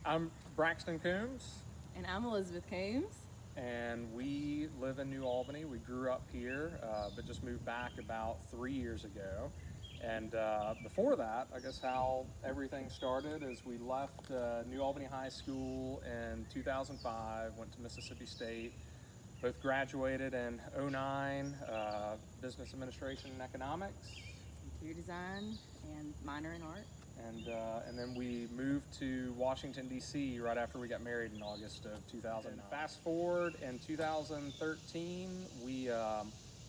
I'm Braxton Coombs. And I'm Elizabeth Coombs. And we live in New Albany. We grew up here, but just moved back about 3 years ago. And before that, I guess how everything started is we left New Albany High School in 2005, went to Mississippi State, both graduated in '09, business administration and economics. Interior design and minor in art. And then we moved to Washington, D.C. right after we got married in August of 2009. Fast forward, in 2013, we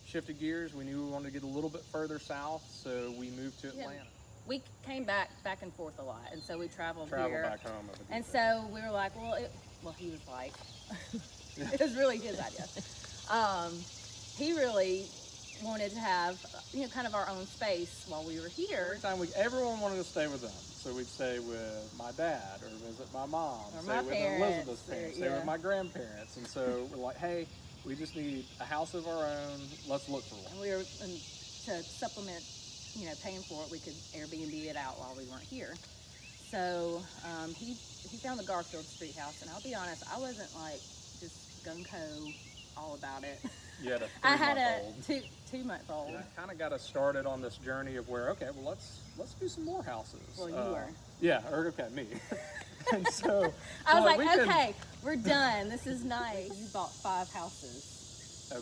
shifted gears. We knew we wanted to get a little bit further south, so we moved to Atlanta. We came back and forth a lot, and so we traveled here. Back home. And so we were like, he was like, it was really his idea. He really wanted to have, kind of our own space while we were here. Everyone wanted to stay with them. So we'd stay with my dad, or visit my mom, or stay my with parents, Elizabeth's parents, stay with my grandparents. And so we're like, hey, we just need a house of our own. Let's look for one. And we were, to supplement, paying for it, we could Airbnb it out while we weren't here. So he found the Garfield Street house, and I'll be honest, I wasn't like just gung-ho all about it. You had a I had a two-month-old. two-month-old. Yeah, kind of got us started on this journey of where, okay, well, let's do some more houses. Well, you were. Yeah, or okay, me. And so I was like, okay, we're done. This is nice. You bought 5 houses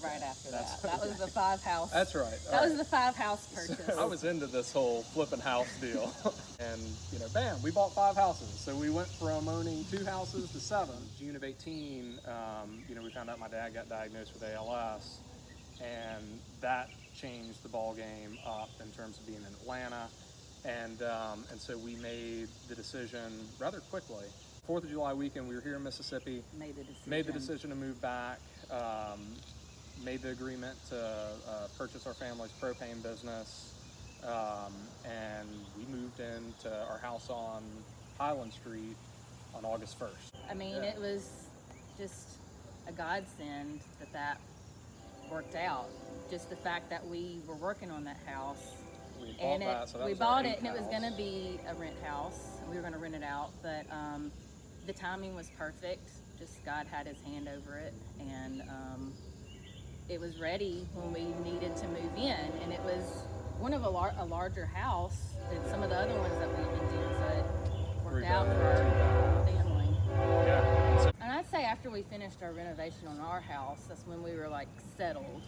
right after that. That was the 5 house. That's right. That was the 5 house purchase. So I was into this whole flipping house deal. And, bam, we bought 5 houses. So we went from owning 2 houses to 7. June of 18, we found out my dad got diagnosed with ALS. And that changed the ball game up in terms of being in Atlanta. And so we made the decision rather quickly. 4th of July weekend, we were here in Mississippi. Made the decision to move back. Made the agreement to purchase our family's propane business. And we moved into our house on Highland Street on August 1st. I mean, It was just a godsend that worked out. Just the fact that we were working on that house. We bought it, and it was going to be a rent house. We were going to rent it out, but the timing was perfect. Just God had his hand over it, and it was ready when we needed to move in. And it was one of a larger house than some of the other ones that we've been doing, so it worked out for our family. Yeah. And I'd say after we finished our renovation on our house, that's when we were like settled.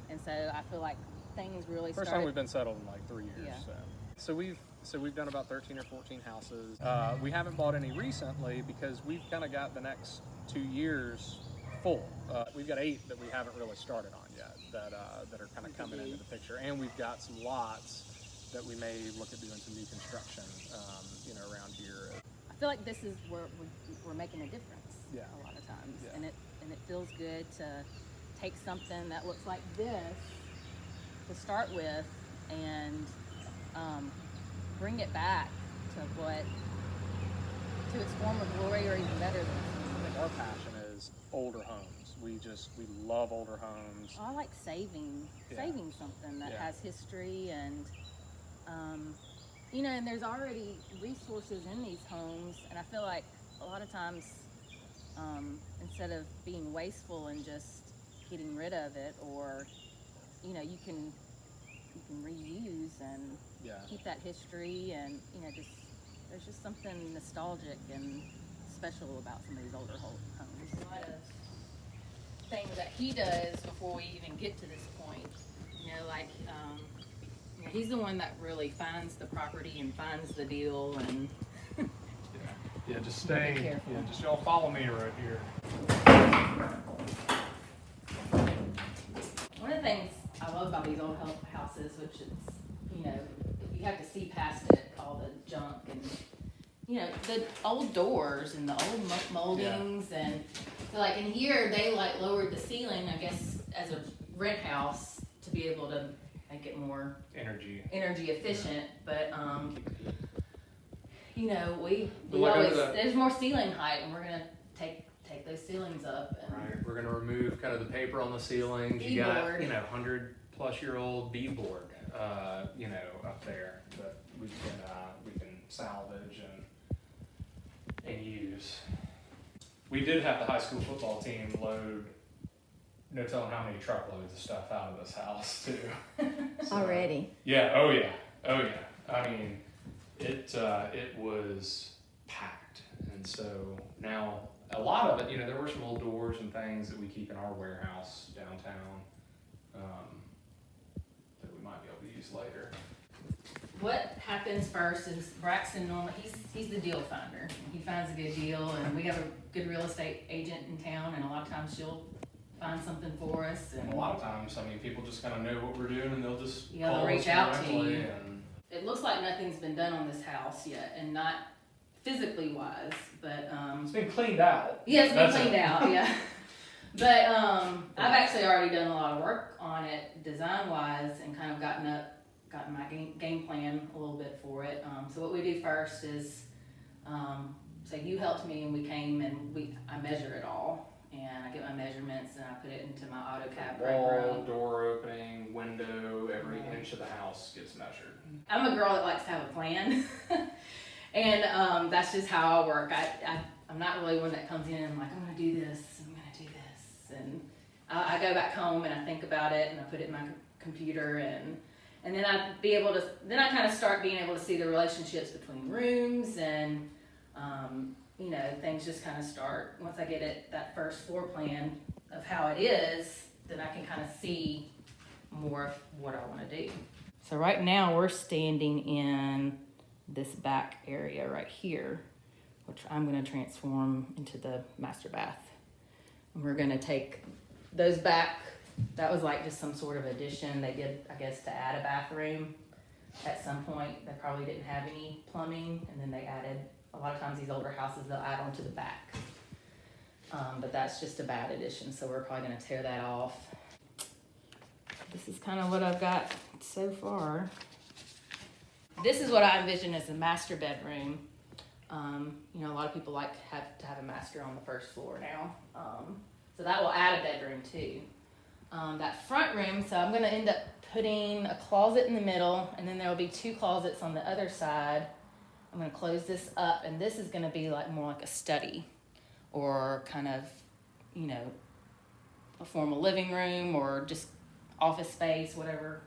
And so I feel like things really First time we've been settled in like 3 years. Yeah. So we've done about 13 or 14 houses. We haven't bought any recently because we've kind of got the next 2 years full. We've got 8 that we haven't really started on yet that are kind of coming into the picture, and we've got some lots that we may look at doing some new construction, around here. I feel like this is where we're making a difference. Yeah. A lot of times, Yeah. and it feels good to take something that looks like this to start with and bring it back to its former glory, or even better than I think our passion is older homes. We love older homes. I like saving something that has history, and and there's already resources in these homes, and I feel like a lot of times instead of being wasteful and just getting rid of it, or you can reuse and keep that history, and there's just something nostalgic and special about some of these older homes. A lot of things that he does before we even get to this point, he's the one that really finds the property and finds the deal, and yeah, just stay. Yeah, just y'all follow me right here. One of the things I love about these old houses, which is, you have to see past it, all the junk and, the old doors and the old moldings. Yeah. And so like in here, they like lowered the ceiling, I guess, as a rent house to be able to make it more energy efficient. But, we always, there's more ceiling height, and we're going to take those ceilings up. And right. We're going to remove kind of the paper on the ceilings. You got, 100-plus-year-old beadboard, up there that we can salvage, and and use. We did have the high school football team load, no telling how many truckloads of stuff out of this house too. So, already. Yeah. Oh yeah. Oh yeah. I mean, it was packed, and so now a lot of it, you know, there were some old doors and things that we keep in our warehouse downtown that we might be able to use later. What happens first is Braxton normally, he's the deal finder. He finds a good deal, and we have a good real estate agent in town, and a lot of times she'll find something for us. And a lot of times, I mean, people just kind of know what we're doing, and they'll just they'll reach out to you. It looks like nothing's been done on this house yet, and not physically wise, but it's been cleaned out. Yeah, it's been cleaned out. Yeah, but I've actually already done a lot of work on it, design wise, and kind of gotten my game plan a little bit for it. So what we do first is, so you helped me, and we came and I measure it all, and I get my measurements and I put it into my AutoCAD program. Wall, door opening, window, every inch of the house gets measured. I'm a girl that likes to have a plan, and that's just how I work. I'm not really one that comes in and I'm like, I'm gonna do this, and I go back home and I think about it and I put it in my computer, and then I kind of start being able to see the relationships between rooms, and you know, things just kind of start, once I get that first floor plan of how it is, then I can kind of see more of what I want to do. So right now we're standing in this back area right here, which I'm going to transform into the master bath. And we're going to take those back. That was like just some sort of addition they did, I guess, to add a bathroom at some point. They probably didn't have any plumbing, and then they added, a lot of times these older houses, they'll add on to the back. But that's just a bad addition, so we're probably going to tear that off. This is kind of what I've got so far. This is what I envision as a master bedroom. You know, a lot of people like to have a master on the first floor now. So that will add a bedroom too. That front room, so I'm going to end up putting a closet in the middle, and then there will be 2 closets on the other side. I'm going to close this up, and this is going to be more like a study, or kind of, you know, a formal living room, or just office space, whatever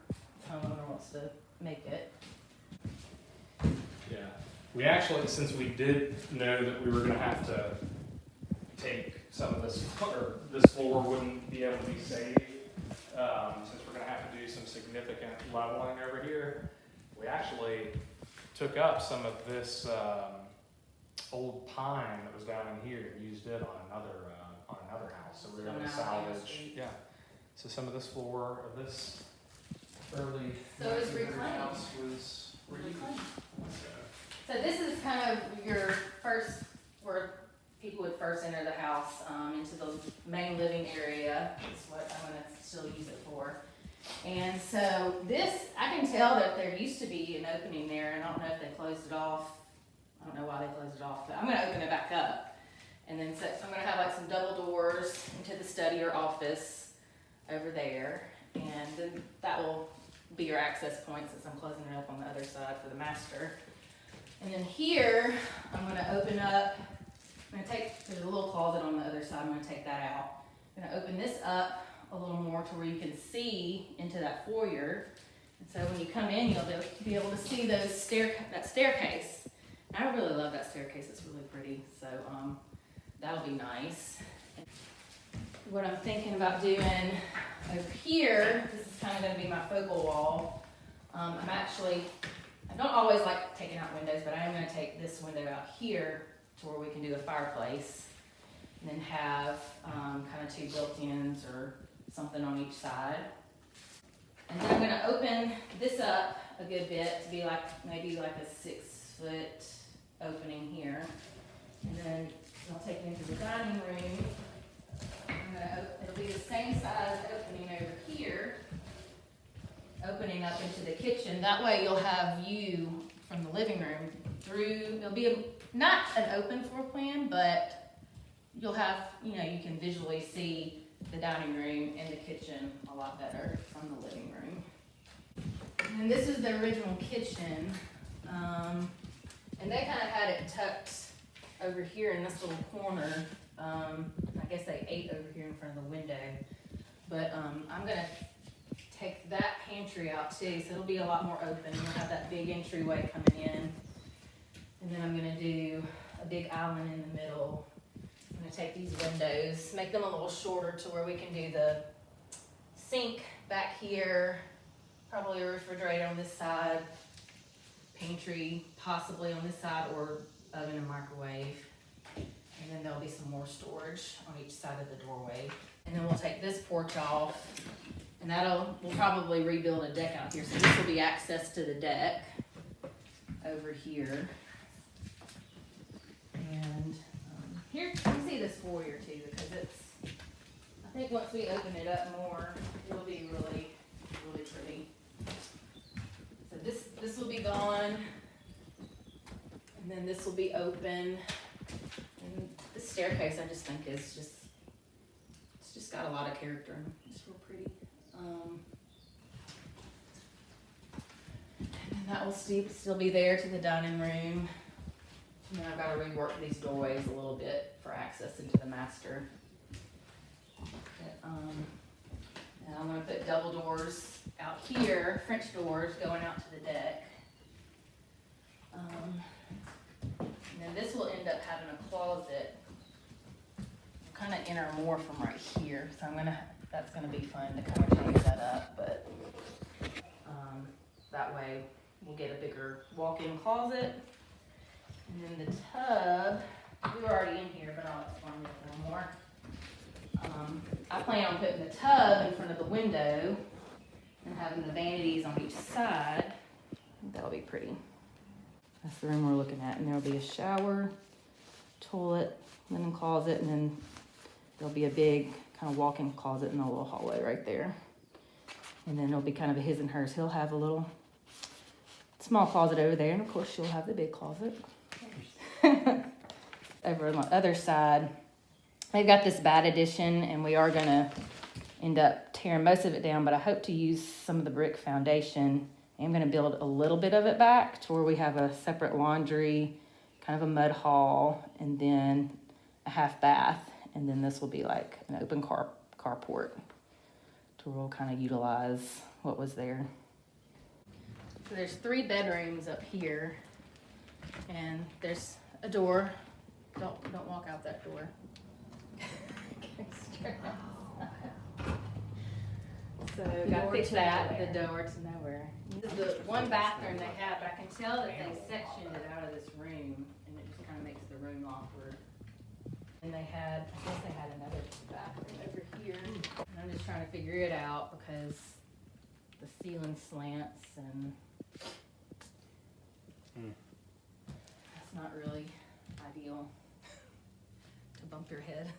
homeowner wants to make it. Yeah, we actually, since we did know that we were going to have to take some of this, or this floor wouldn't be able to be saved, since we're going to have to do some significant leveling over here, we actually took up some of this old pine that was down in here and used it on another house. So we were able to salvage, yeah. So some of this floor of this early house was reclaimed. So this is kind of your first, where people would first enter the house, into the main living area. Is what I'm going to still use it for. And so this, I can tell that there used to be an opening there, and I don't know if they closed it off. I don't know why they closed it off, but I'm going to open it back up. And then so I'm going to have some double doors into the study or office over there, and then that will be your access point, since I'm closing it up on the other side for the master. And then here, I'm going to open up, there's a little closet on the other side, I'm going to take that out. I'm going to open this up a little more to where you can see into that foyer. And so when you come in, you'll be able to see that staircase. And I really love that staircase, it's really pretty, so that'll be nice. What I'm thinking about doing over here, this is kind of going to be my focal wall. I don't always like taking out windows, but I am going to take this window out here to where we can do a fireplace, and then have kind of 2 built-ins or something on each side. And then I'm going to open this up a good bit to be maybe like a 6-foot opening here. And then I'll take it into the dining room. It'll be the same size opening over here, opening up into the kitchen. That way you'll have view from the living room through. It'll be not an open floor plan, but you'll have, you can visually see the dining room and the kitchen a lot better from the living room. And this is the original kitchen, and they kind of had it tucked over here in this little corner. I guess they ate over here in front of the window. But I'm gonna take that pantry out too, so it'll be a lot more open. We'll have that big entryway coming in. And then I'm gonna do a big island in the middle. I'm gonna take these windows, make them a little shorter to where we can do the sink back here, probably a refrigerator on this side, pantry possibly on this side, or oven and microwave. And then there'll be some more storage on each side of the doorway. And then we'll take this porch off, and we'll probably rebuild a deck out here. So this will be access to the deck over here. And here, you can see this foyer too, because I think once we open it up more, it'll be really, really pretty. So this will be gone, and then this will be open. And the staircase, I just think it's just got a lot of character and it's real pretty. And then that will still be there to the dining room. And then I've got to rework these doorways a little bit for access into the master. But, and I'm going to put double doors out here, French doors going out to the deck. And then this will end up having a closet. Kind of enter more from right here, so that's gonna be fun to kind of change that up, but that way we'll get a bigger walk-in closet. And then the tub, we were already in here, but I'll explain it a little more. I plan on putting the tub in front of the window and having the vanities on each side. I think that'll be pretty. That's the room we're looking at, and there'll be a shower, toilet, linen closet, and then there'll be a big kind of walk-in closet in the little hallway right there. And then it'll be kind of a his and hers. He'll have a little small closet over there, and of course she'll have the big closet. Over on the other side, they've got this bad addition, and we are gonna end up tearing most of it down, but I hope to use some of the brick foundation. I'm gonna build a little bit of it back to where we have a separate laundry, kind of a mud hall, and then a half bath. And then this will be like an open carport to where we'll kind of utilize what was there. So there's 3 bedrooms up here, and there's a door. Don't walk out that door. So gotta fix that. The door to nowhere. This is the one bathroom they have, but I can tell that they sectioned it out of this room, and it just kind of makes the room awkward. And I guess they had another bathroom over here. And I'm just trying to figure it out because the ceiling slants and that's not really ideal to bump your head.